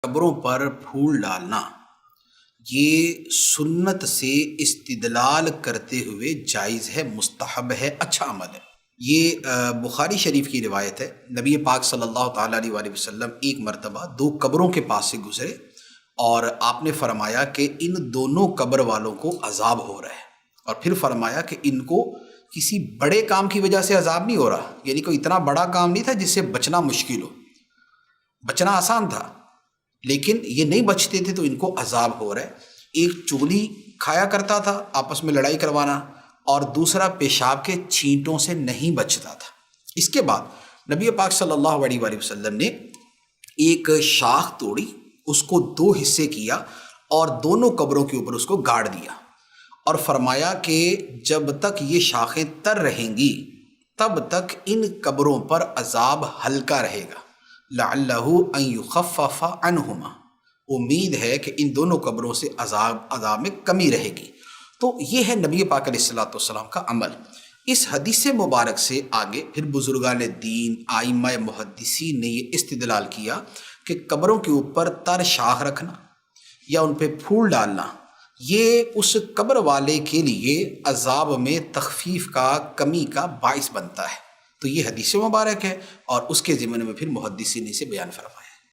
قبروں پر پھول ڈالنا یہ سنت سے استدلال کرتے ہوئے جائز ہے، مستحب ہے، اچھا عمل ہے۔ یہ بخاری شریف کی روایت ہے، نبی پاک صلی اللہ تعالیٰ علیہ وآلہ وسلم ایک مرتبہ دو قبروں کے پاس سے گزرے اور آپ نے فرمایا کہ ان دونوں قبر والوں کو عذاب ہو رہا ہے، اور پھر فرمایا کہ ان کو کسی بڑے کام کی وجہ سے عذاب نہیں ہو رہا، یعنی کوئی اتنا بڑا کام نہیں تھا جس سے بچنا مشکل ہو، بچنا آسان تھا لیکن یہ نہیں بچتے تھے تو ان کو عذاب ہو رہا ہے۔ ایک چغلی کھایا کرتا تھا، آپس میں لڑائی کروانا، اور دوسرا پیشاب کے چھینٹوں سے نہیں بچتا تھا۔ اس کے بعد نبی پاک صلی اللہ علیہ وآلہ وسلم نے ایک شاخ توڑی، اس کو دو حصے کیا اور دونوں قبروں کے اوپر اس کو گاڑ دیا، اور فرمایا کہ جب تک یہ شاخیں تر رہیں گی تب تک ان قبروں پر عذاب ہلکا رہے گا، لعلہ ان یخفف عنہما، امید ہے کہ ان دونوں قبروں سے عذاب میں کمی رہے گی۔ تو یہ ہے نبی پاک علیہ الصلوۃ والسلام کا عمل۔ اس حدیث مبارک سے آگے پھر بزرگان دین، ائمہ محدثین نے یہ استدلال کیا کہ قبروں کے اوپر تر شاخ رکھنا یا ان پہ پھول ڈالنا یہ اس قبر والے کے لیے عذاب میں تخفیف کا، کمی کا باعث بنتا ہے۔ تو یہ حدیث مبارک ہے اور اس کے ضمن میں پھر محدثین نے اسے بیان فرمایا۔